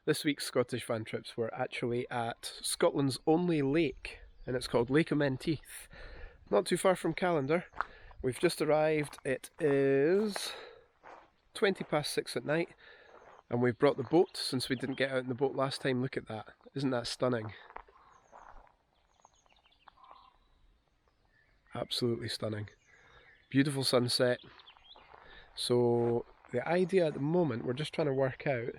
This week's Scottish van trips were actually at Scotland's only lake, and it's called Lake of Menteith. Not too far from Callander. We've just arrived. It is 6:20 at night, and we've brought the boat since we didn't get out in the boat last time. Look at that. Isn't that stunning? Absolutely stunning. Beautiful sunset. So the idea at the moment, we're just trying to work out.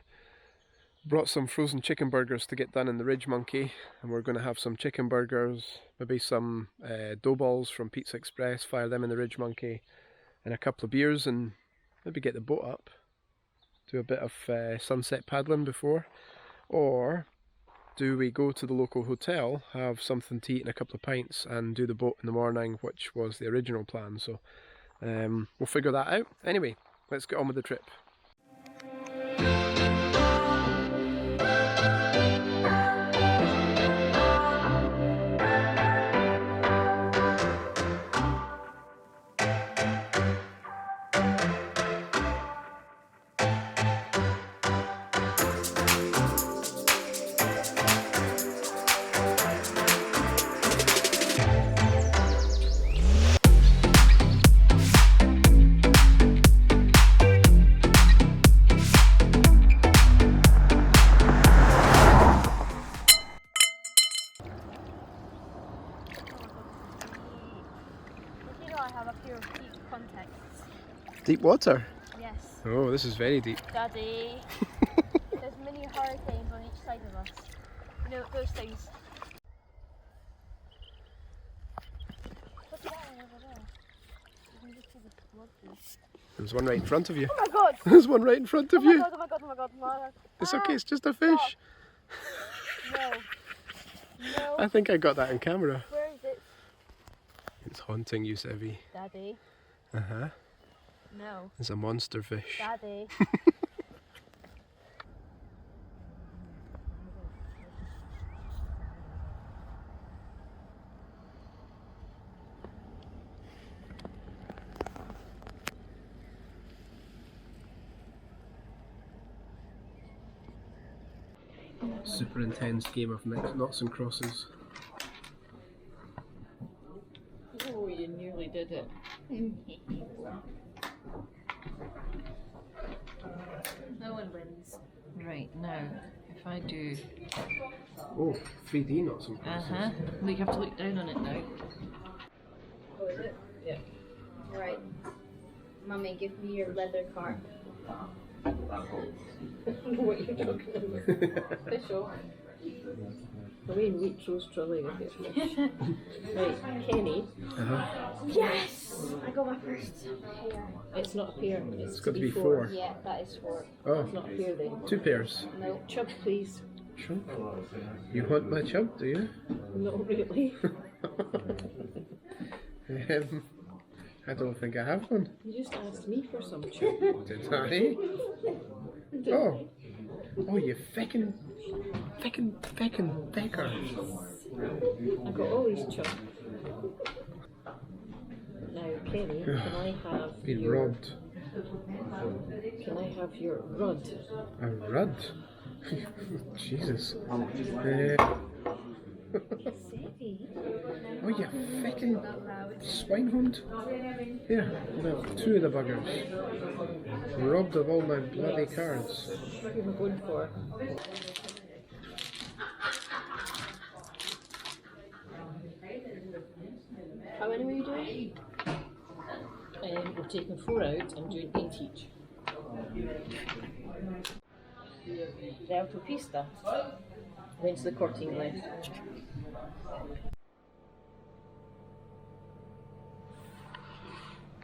Brought some frozen chicken burgers to get done in the Ridge Monkey, and we're going to have some chicken burgers, maybe some dough balls from Pizza Express, fire them in the Ridge Monkey, and a couple of beers, and maybe get the boat up, do a bit of sunset paddling before. Or do we go to the local hotel, have something to eat and a couple of pints, and do the boat in the morning, which was the original plan. So we'll figure that out. Anyway, let's get on with the trip. Deep water? Yes. Oh, this is very deep. Daddy. There's mini hurricanes on each side of us. You know, those things. Look at that one over there. You can just see the blood through. There's one right in front of you. Oh my god! There's one right in front of you. Oh my god, oh my god, oh my god. It's okay, it's just a fish. No. No. I think I got that on camera. Where is it? It's haunting you, Sevi. Daddy. Uh-huh. No. It's a monster fish. Daddy. Super intense game of knots and crosses. Oh, you nearly did it. No one wins. Right, now, if I do... Oh, 3D knots and crosses. Well, you have to look down on it now. Oh, is it? Yeah. Right. Mummy, give me your leather card. I don't know what you're talking about. Official. Away in Waitrose trolley with it. Right, Kenny. Yes! I got my first pair. It's not a pair, It's got to be 4. Yeah, that is 4. Oh, It's not a pair then. 2 pairs. No. Chub, please. Chub? You want my chub, do you? Not really. I don't think I have one. You just asked me for some chub. Did I? Oh. Oh, you feckin' pecker. I got all these chub. Now, Kenny, can I have Been your... robbed. Can I have your rud? A rud? Jesus. Oh, you feckin' swinehund. Here, well, 2 of the buggers. Robbed of all my bloody cards. What am I going for? How many were you doing? We're taking 4 out and doing 8 each. The autopista. When's the corting left?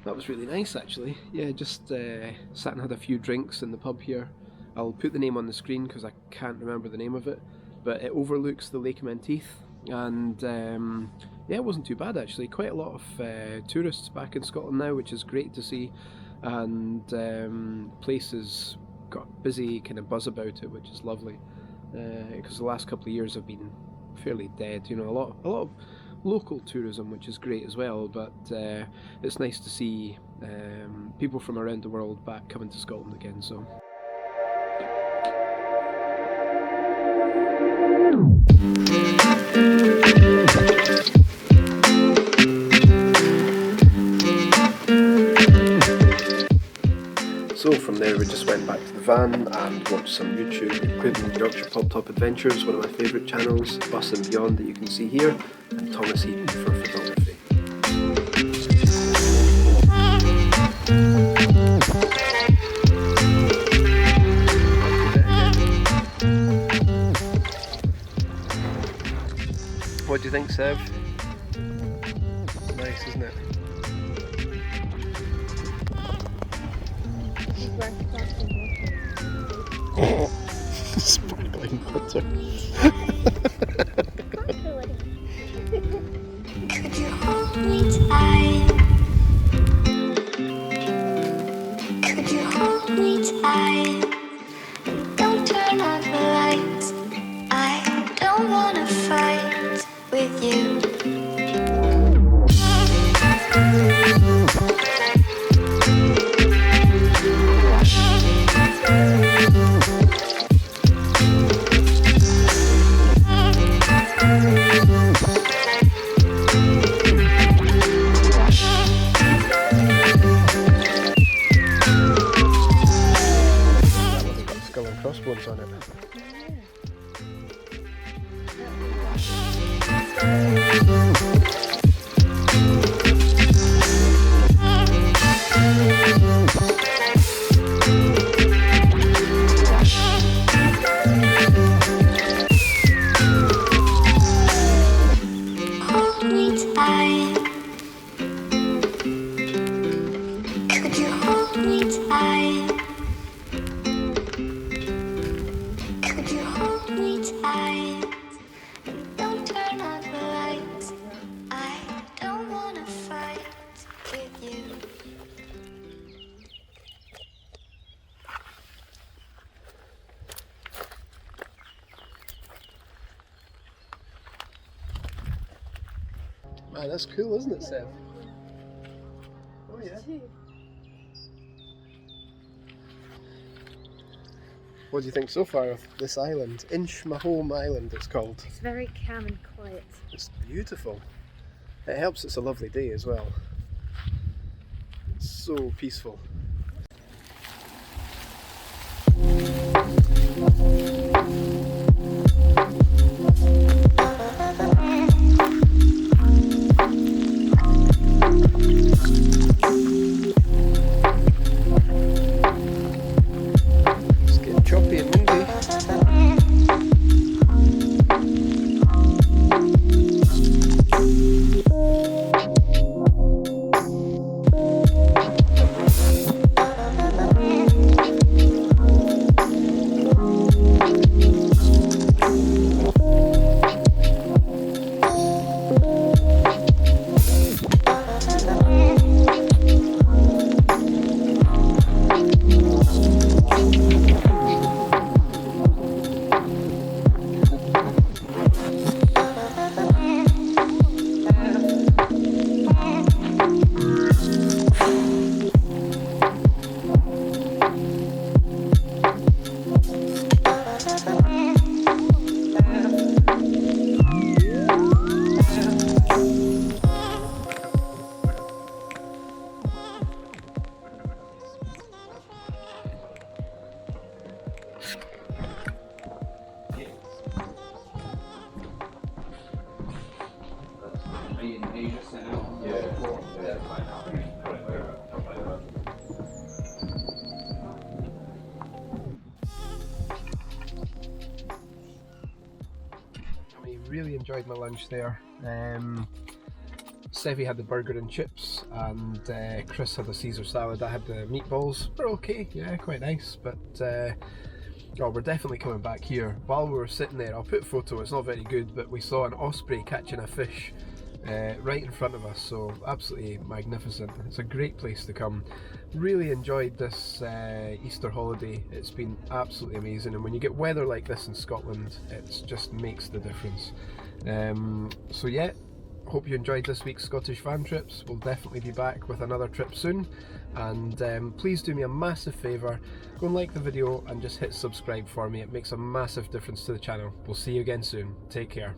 That was really nice, actually. Yeah, just sat and had a few drinks in the pub here. I'll put the name on the screen because I can't remember the name of it, but it overlooks the Lake of Menteith, and yeah, it wasn't too bad actually. Quite a lot of tourists back in Scotland now, which is great to see, and the place has got busy kind of buzz about it, which is lovely, because the last couple of years have been fairly dead. You know, a lot of local tourism, which is great as well, but it's nice to see people from around the world back coming to Scotland again. So we just went back to the van and watched some YouTube, including Yorkshire Pop Top Adventures, one of my favourite channels, Bus and Beyond that you can see here, and Thomas Heaton for photography. What do you think, Sev? Nice, isn't it? Sparkling water. Could you hold me tight? Could you hold me tight? Don't turn out the lights. I don't wanna fight with you. Skull and crossbones on it. Hold me tight. Could you hold me tight? Could you hold me tight? Don't turn out the lights. I don't wanna fight with you. Man, that's cool, isn't it, Sev? Oh yeah. What do you think so far of this island? Inchmahome Island it's called. It's very calm and quiet. It's beautiful. It helps it's a lovely day as well. It's so peaceful. It's getting choppy and windy. I really enjoyed my lunch there. Sevi had the burger and chips, and Chris had a Caesar salad. I had the meatballs. They're okay, yeah, quite nice. But oh, we're definitely coming back here. While we were sitting there, I'll put a photo. It's not very good, but we saw an osprey catching a fish right in front of us. So absolutely magnificent. It's a great place to come. Really enjoyed this Easter holiday. It's been absolutely amazing, and when you get weather like this in Scotland, it just makes the difference. So yeah, hope you enjoyed this week's Scottish Van Trips. We'll definitely be back with another trip soon, and please do me a massive favour, go and like the video and just hit subscribe for me. It makes a massive difference to the channel. We'll see you again soon. Take care.